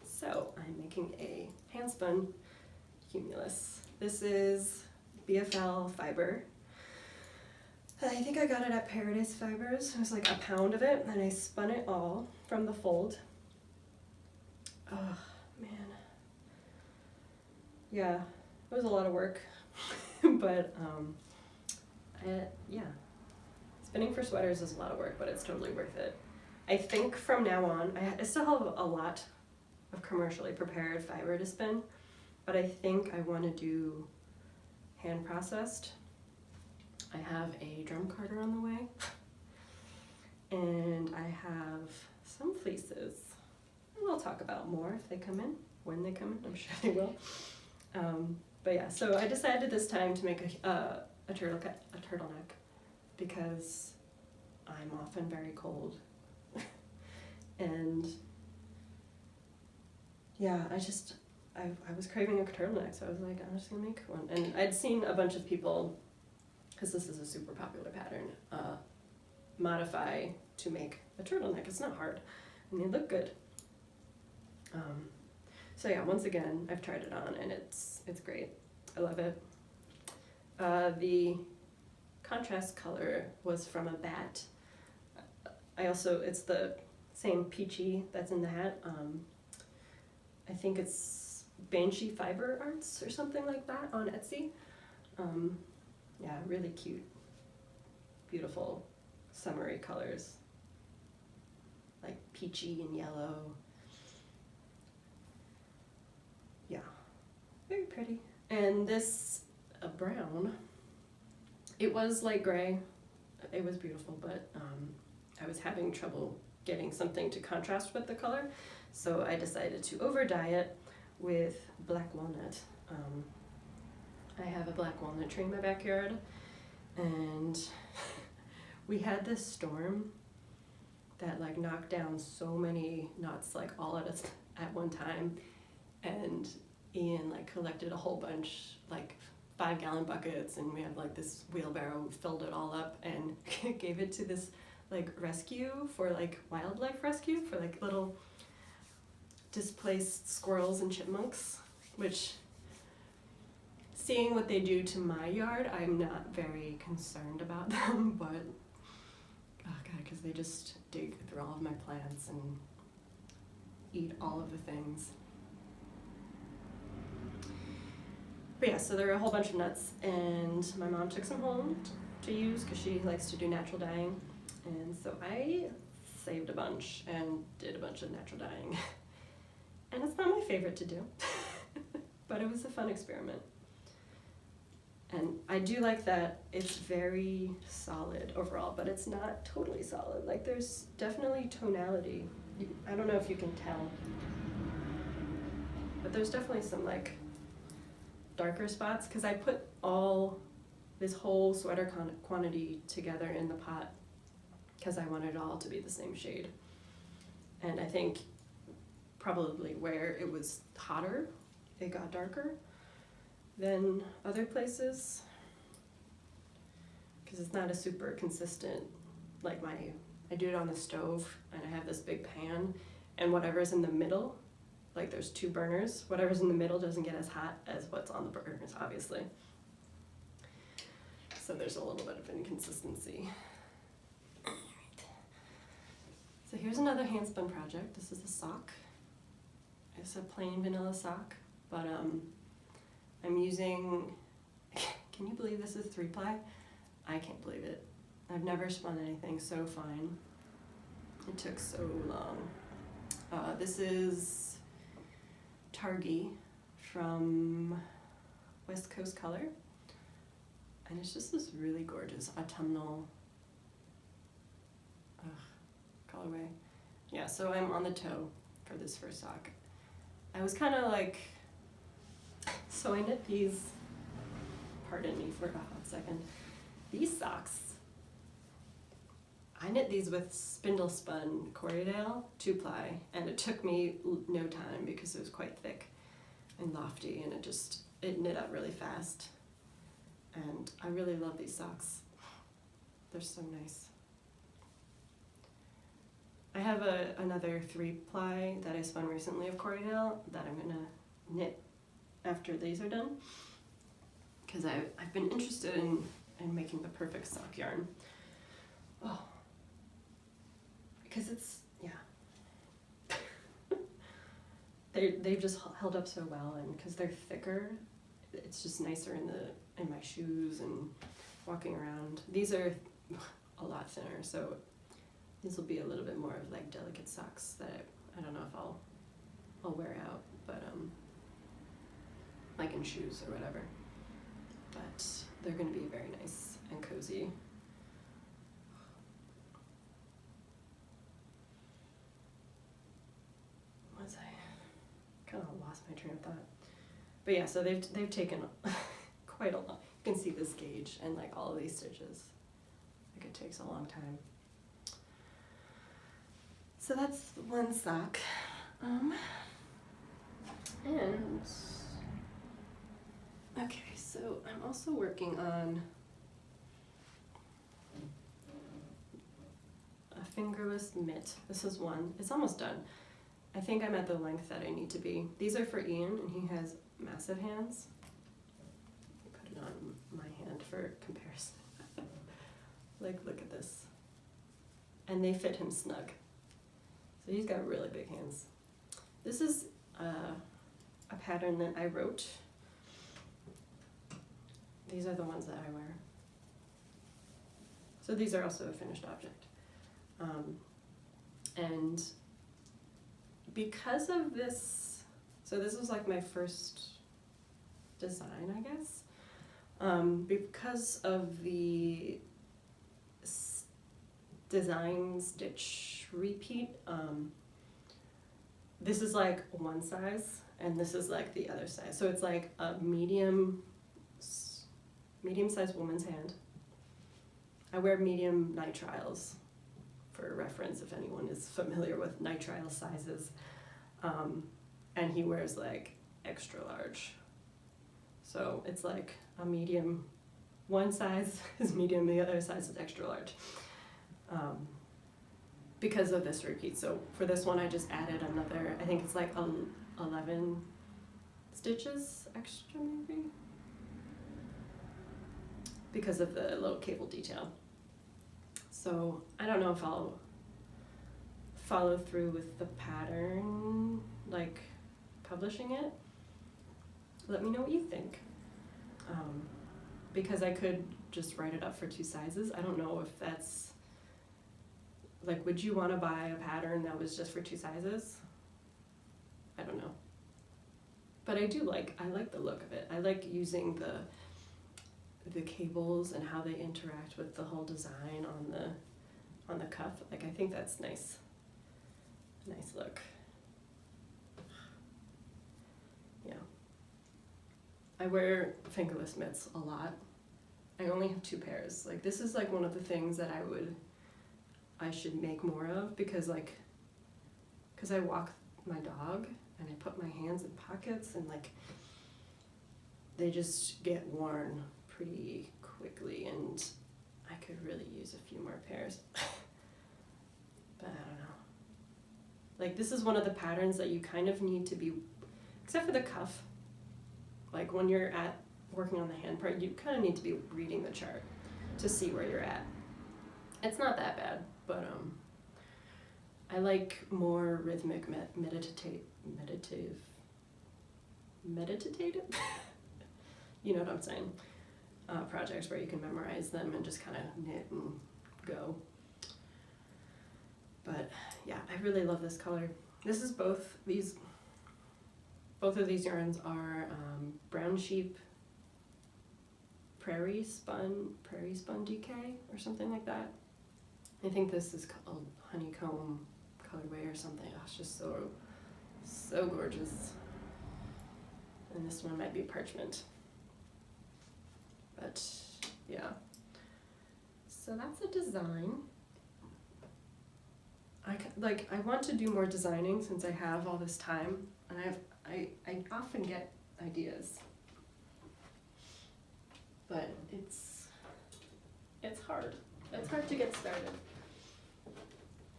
So I'm making a handspun humulus. This is BFL fiber. I think I got it at Paradise Fibers. It was like a pound of it, and I spun it all from the fold. Oh, man. Yeah, it was a lot of work, but yeah. Spinning for sweaters is a lot of work, but it's totally worth it. I think from now on, I still have a lot of commercially prepared fiber to spin, but I think I want to do hand processed. I have a drum carder on the way, and I have some fleeces. And I'll talk about more if they come in, when they come in, I'm sure they will. But yeah, so I decided this time to make a turtleneck because I'm often very cold. And yeah, I was craving a turtleneck, so I was like, I'm just gonna make one. And I'd seen a bunch of people, because this is a super popular pattern, modify to make a turtleneck. It's not hard, and they look good. So yeah, once again, I've tried it on, and it's great. I love it. The contrast color was from a bat. It's the same peachy that's in the hat. I think it's Banshee Fiber Arts or something like that on Etsy. Yeah, really cute, beautiful, summery colors, like peachy and yellow. Yeah, very pretty. And this brown, it was light gray. It was beautiful, but I was having trouble getting something to contrast with the color, so I decided to over dye it with black walnut. I have a black walnut tree in my backyard, and we had this storm that like knocked down so many nuts like all at one time, and Ian like collected a whole bunch, like 5-gallon buckets, and we had like this wheelbarrow, we filled it all up and gave it to this like rescue for like wildlife rescue for like little displaced squirrels and chipmunks, which, seeing what they do to my yard, I'm not very concerned about them, but oh god, because they just dig through all of my plants and eat all of the things. But yeah, so there were a whole bunch of nuts, and my mom took some home to use because she likes to do natural dyeing. And so I saved a bunch and did a bunch of natural dyeing. And it's not my favorite to do, but it was a fun experiment. And I do like that it's very solid overall, but it's not totally solid. Like there's definitely tonality. I don't know if you can tell, but there's definitely some like darker spots because I put this whole sweater quantity together in the pot because I wanted it all to be the same shade. And I think probably where it was hotter, it got darker than other places because it's not a super consistent, like I do it on the stove and I have this big pan and whatever's in the middle, like there's 2 burners, whatever's in the middle doesn't get as hot as what's on the burners, obviously. So there's a little bit of inconsistency. Alright. So here's another handspun project. This is a sock. It's a plain vanilla sock, but I'm using, can you believe this is 3-ply? I can't believe it. I've never spun anything so fine. It took so long. This is Targi from West Coast Color. And it's just this really gorgeous autumnal colorway. Yeah, so I'm on the toe for this first sock. I was kind of like, so I knit these, pardon me for a hot second, these socks. I knit these with spindle spun Corriedale 2-ply, and it took me no time because it was quite thick and lofty, and it knit up really fast. And I really love these socks. They're so nice. I have another 3-ply that I spun recently of Corriedale that I'm gonna knit after these are done, because I've been interested in making the perfect sock yarn. Oh, because it's, yeah. They've just held up so well, and because they're thicker, it's just nicer in my shoes and walking around. These are a lot thinner, so these will be a little bit more of like delicate socks that I don't know if I'll wear out, but like in shoes or whatever. But they're going to be very nice and cozy. I kind of lost my train of thought. But yeah, so they've taken quite a long. You can see this gauge and like all of these stitches. Like it takes a long time. So that's one sock. And okay, so I'm also working on a fingerless mitt. This is one. It's almost done. I think I'm at the length that I need to be. These are for Ian, and he has massive hands. Put it on my hand for comparison. Like, look at this. And they fit him snug. So he's got really big hands. This is a pattern that I wrote. These are the ones that I wear. So these are also a finished object. And because of this, so this was like my first design, I guess. Because of the design stitch repeat, this is like one size and this is like the other size. So it's like a medium-sized woman's hand. I wear medium nitriles for reference if anyone is familiar with nitrile sizes. And he wears like extra large. So it's like a medium, one size is medium, the other size is extra large. Because of this repeat. So for this one I just added another, I think it's like 11 stitches extra maybe, because of the little cable detail. So I don't know if I'll follow through with the pattern, like publishing it. Let me know what you think. Because I could just write it up for 2 sizes. I don't know if that's, like, would you want to buy a pattern that was just for 2 sizes? I don't know. But I like the look of it. I like using the cables and how they interact with the whole design on the cuff. Like, I think that's nice. Nice look. Yeah. I wear fingerless mitts a lot. I only have 2 pairs. Like, this is like one of the things that I should make more of, because I walk my dog and I put my hands in pockets, and like they just get worn pretty quickly, and I could really use a few more pairs. But I don't know. Like, this is one of the patterns that you kind of need to be, except for the cuff, like when you're working on the hand part, you kind of need to be reading the chart to see where you're at. It's not that bad, but I like more rhythmic meditative you know what I'm saying, projects where you can memorize them and just kind of knit and go. But yeah, I really love this color. This is both of these yarns are brown sheep prairie spun DK or something like that. I think this is called honeycomb colorway or something. Oh, it's just so gorgeous. And this one might be parchment. But yeah. So that's a design. I want to do more designing since I have all this time, and I often get ideas. But it's hard. It's hard to get started.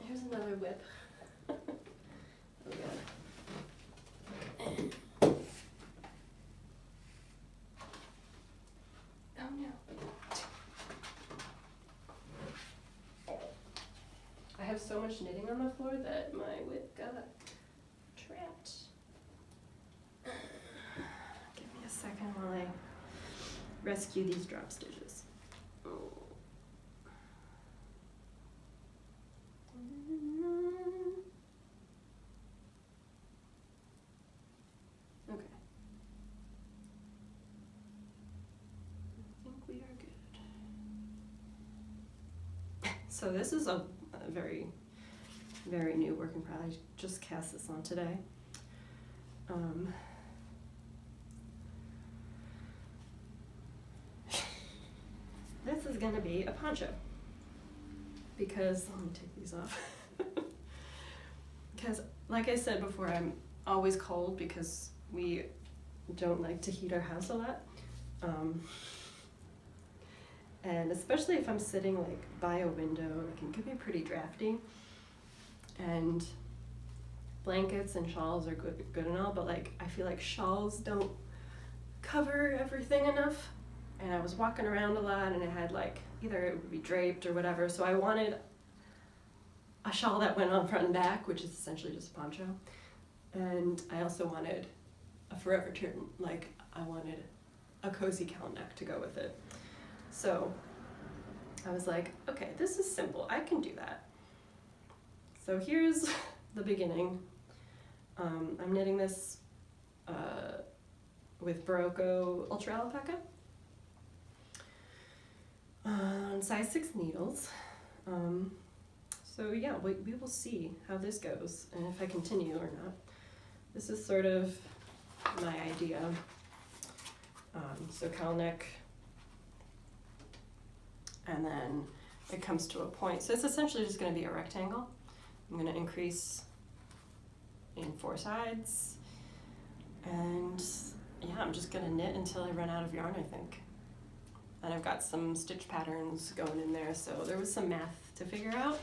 Here's another whip. Oh god. Oh no. I have so much knitting on the floor that my whip got trapped. Give me a second while I rescue these drop stitches. Oh. Okay. I think we are good. So this is a very, very new work in progress. I just cast this on today. This is going to be a poncho, because let me take these off. Because like I said before, I'm always cold because we don't like to heat our house a lot. And especially if I'm sitting like by a window, it can be pretty drafty. And blankets and shawls are good and all, but like I feel like shawls don't cover everything enough. And I was walking around a lot, and it had like either it would be draped or whatever. So I wanted a shawl that went on front and back, which is essentially just a poncho. And I also wanted a forever turn, like I wanted a cozy cowl neck to go with it. So I was like, okay, this is simple. I can do that. So here's the beginning. I'm knitting this with Barocco Ultra Alpaca on size 6 needles. So yeah, we will see how this goes and if I continue or not. This is sort of my idea. So cowl neck, and then it comes to a point. So it's essentially just going to be a rectangle. I'm going to increase in 4 sides, and yeah, I'm just going to knit until I run out of yarn, I think. And I've got some stitch patterns going in there, so there was some math to figure out.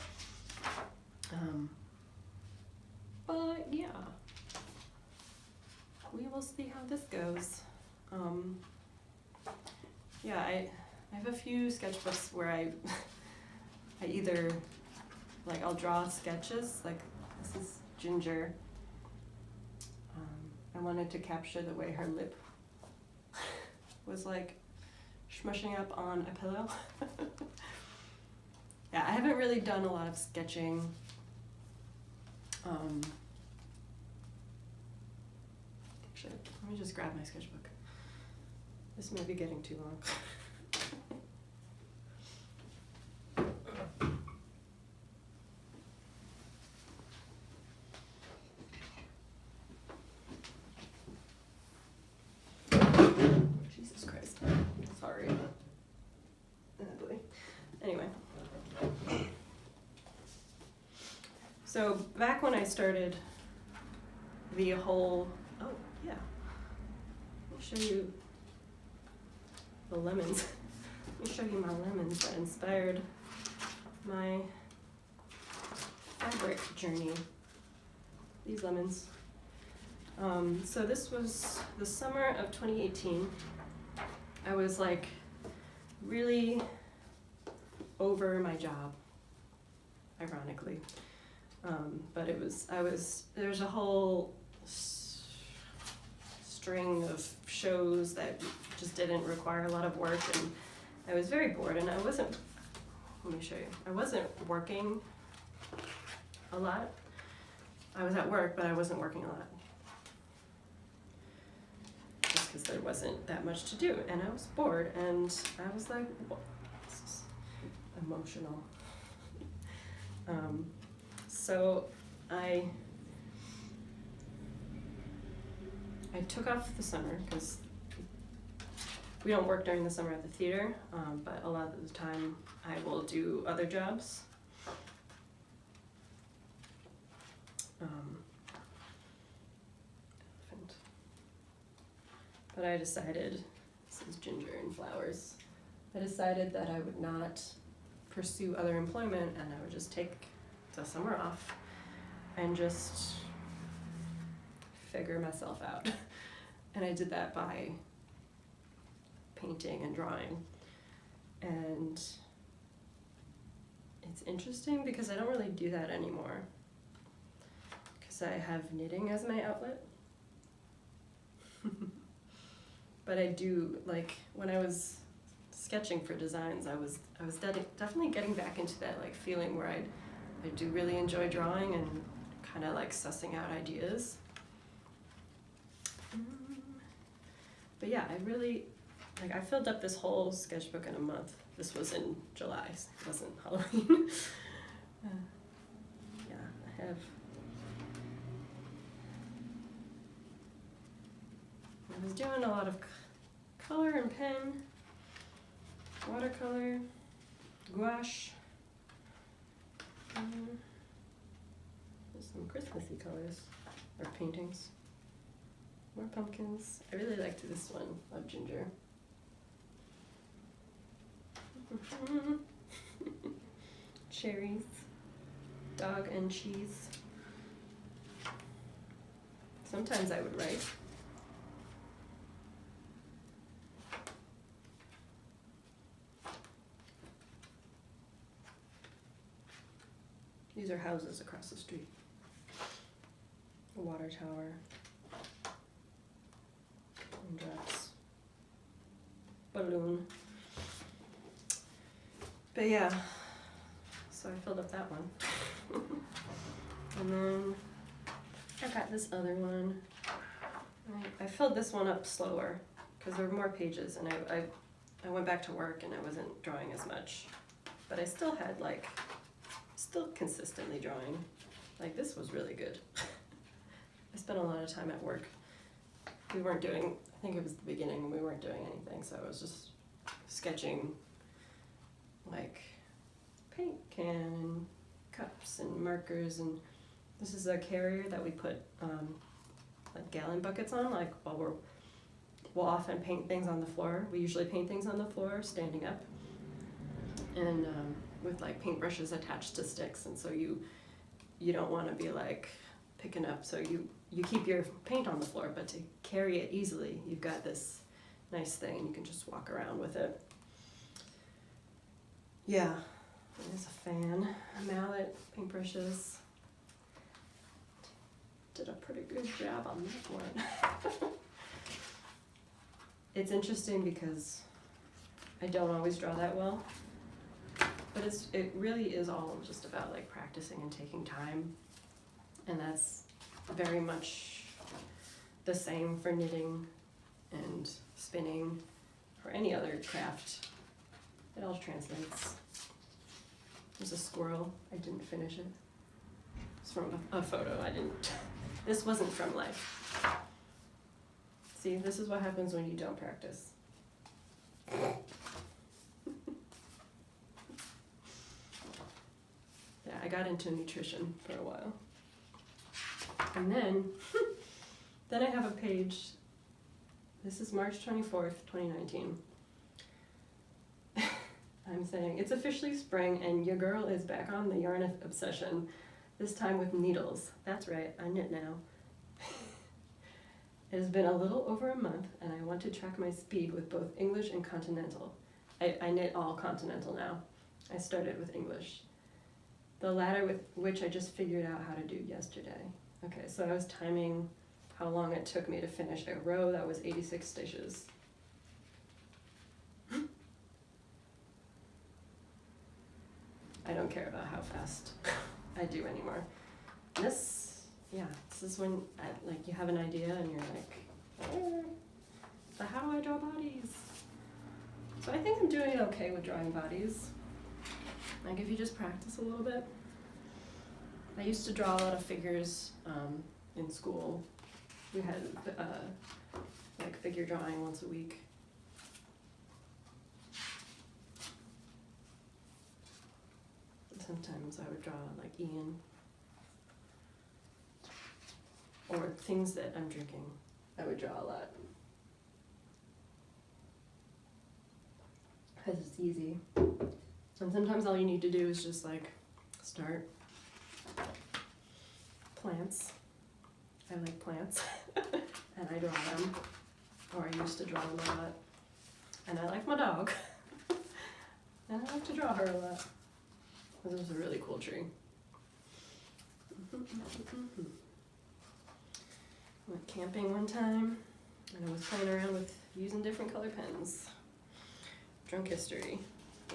But yeah, we will see how this goes. Yeah, I have a few sketchbooks where I either, like, I'll draw sketches, like this is Ginger. I wanted to capture the way her lip was like smushing up on a pillow. Yeah, I haven't really done a lot of sketching. Actually, let me just grab my sketchbook. This may be getting too long. Jesus Christ. Sorry. Oh boy. Anyway. So back when I started the whole, oh yeah, let me show you the lemons. Let me show you my lemons that inspired my fabric journey. These lemons. So this was the summer of 2018. I was like really over my job, ironically. But there's a whole string of shows that just didn't require a lot of work, and I was very bored, and let me show you, I wasn't working a lot. I was at work, but I wasn't working a lot. Just because there wasn't that much to do, and I was bored, and I was like, well, this is emotional. So I took off the summer because we don't work during the summer at the theater, but a lot of the time I will do other jobs. But I decided, this is ginger and flowers, I decided that I would not pursue other employment, and I would just take the summer off and just figure myself out. And I did that by painting and drawing. And it's interesting because I don't really do that anymore, because I have knitting as my outlet. But I do, like, when I was sketching for designs, I was definitely getting back into that like feeling where I do really enjoy drawing and kind of like sussing out ideas. But yeah, I filled up this whole sketchbook in a month. This was in July, so it wasn't Halloween. Yeah, I was doing a lot of color and pen, watercolor, gouache. There's some Christmassy colors, or paintings. More pumpkins. I really liked this one of ginger. Cherries, dog and cheese. Sometimes I would write. These are houses across the street. A water tower. Raindrops. Balloon. But yeah, so I filled up that one. And then I got this other one. I filled this one up slower because there were more pages, and I went back to work and I wasn't drawing as much. But I still had still consistently drawing. Like, this was really good. I spent a lot of time at work. We weren't doing, I think it was the beginning, and we weren't doing anything, so I was just sketching like paint can and cups and markers, and this is a carrier that we put like gallon buckets on, like we'll often paint things on the floor. We usually paint things on the floor standing up, and with like paintbrushes attached to sticks, and so you don't want to be like picking up, so you keep your paint on the floor, but to carry it easily, you've got this nice thing and you can just walk around with it. Yeah, there's a fan, a mallet, paintbrushes. Did a pretty good job on that one. It's interesting because I don't always draw that well, but it really is all just about like practicing and taking time, and that's very much the same for knitting and spinning or any other craft. It all translates. There's a squirrel. I didn't finish it. It's from a photo. I didn't. This wasn't from life. See, this is what happens when you don't practice. Yeah, I got into nutrition for a while. And then I have a page. This is March 24th, 2019. I'm saying, it's officially spring and your girl is back on the yarn obsession, this time with needles. That's right, I knit now. It has been a little over a month and I want to track my speed with both English and continental. I knit all continental now. I started with English. The latter with which I just figured out how to do yesterday. Okay, so I was timing how long it took me to finish a row that was 86 stitches. I don't care about how fast I do anymore. This is when you have an idea and you're like, but how do I draw bodies? So I think I'm doing okay with drawing bodies. Like if you just practice a little bit. I used to draw a lot of figures in school. We had like figure drawing once a week. Sometimes I would draw like Ian or things that I'm drinking. I would draw a lot because it's easy. And sometimes all you need to do is just like start. Plants. I like plants and I draw them, or I used to draw them a lot. And I like my dog and I like to draw her a lot. This was a really cool tree. Went camping one time and I was playing around with using different color pens. Drunk History.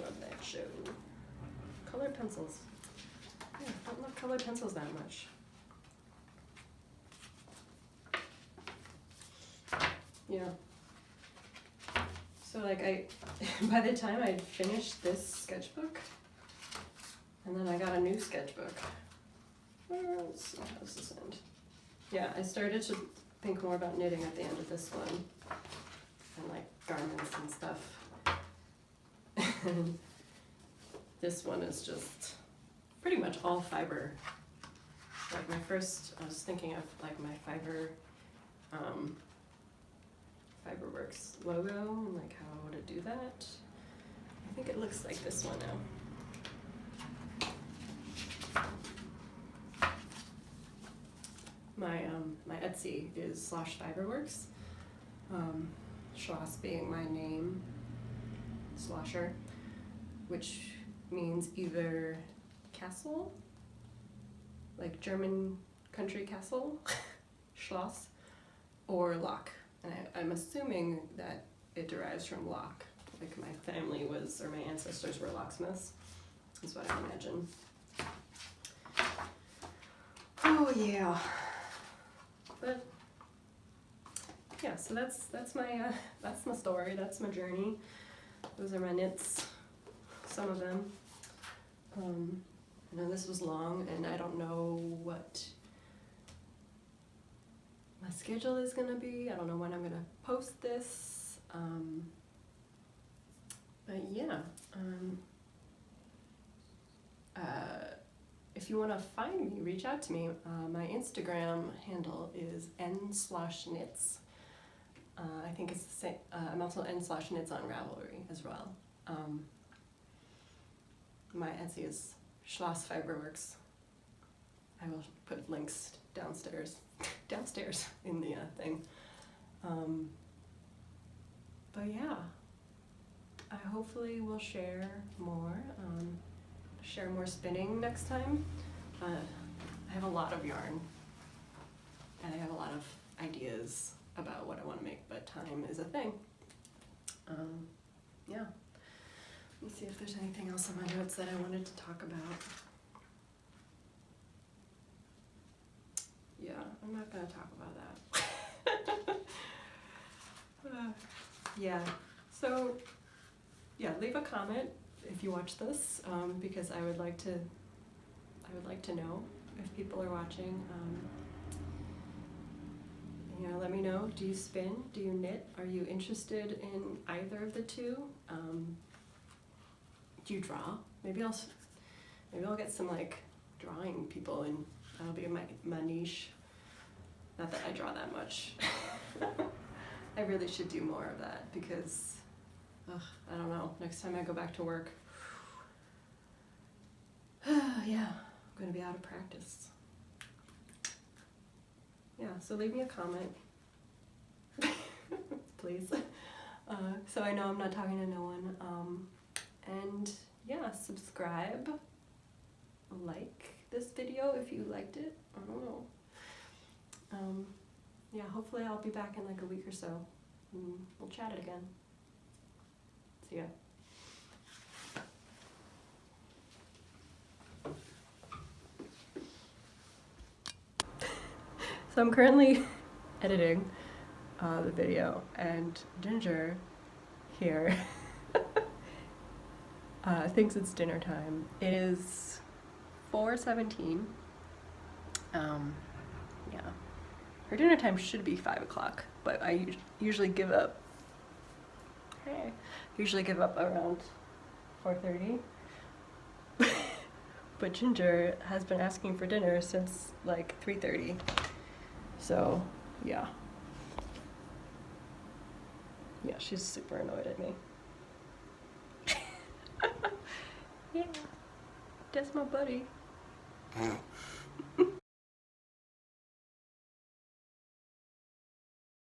Love that show. Colored pencils. Yeah, I don't love colored pencils that much. Yeah. So like by the time I'd finished this sketchbook, and then I got a new sketchbook. Let's see, how does this end? Yeah, I started to think more about knitting at the end of this one, and like garments and stuff. And this one is just pretty much all fiber. Like I was thinking of like my Fiberworks logo and like how to do that. I think it looks like this one now. My Etsy is /Fiberworks. Schloss being my name, Slosher, which means either castle, like German country castle, Schloss, or lock. And I'm assuming that it derives from lock. Like my family was, or my ancestors were locksmiths. That's what I imagine. Oh yeah. But yeah, so that's my story. That's my journey. Those are my knits. Some of them. I know this was long, and I don't know what my schedule is gonna be. I don't know when I'm gonna post this. But yeah. If you want to find me, reach out to me. My Instagram handle is n/knits. I think it's the same. I'm also n/knits on Ravelry as well. My Etsy is Schloss Fiberworks. I will put links downstairs in the thing. But yeah, I hopefully will share more spinning next time. I have a lot of yarn and I have a lot of ideas about what I want to make, but time is a thing. Yeah. Let me see if there's anything else on my notes that I wanted to talk about. Yeah, I'm not gonna talk about that. Yeah, so yeah, leave a comment if you watch this, because I would like to know if people are watching. You know, let me know. Do you spin? Do you knit? Are you interested in either of the two? Do you draw? Maybe I'll get some like drawing people, and that'll be my niche. Not that I draw that much. I really should do more of that because, I don't know, next time I go back to work, yeah, I'm gonna be out of practice. Yeah, so leave me a comment, please. So I know I'm not talking to no one. And yeah, subscribe, like this video if you liked it. I don't know. Yeah, hopefully I'll be back in like a week or so. We'll chat it again. See ya. So I'm currently editing the video, and Ginger here thinks it's dinner time. It is 4:17. Yeah. Her dinner time should be 5 o'clock, but I usually give up. Usually give up around 4:30. But Ginger has been asking for dinner since like 3:30. So, yeah. Yeah, she's super annoyed at me. Yeah, that's my buddy.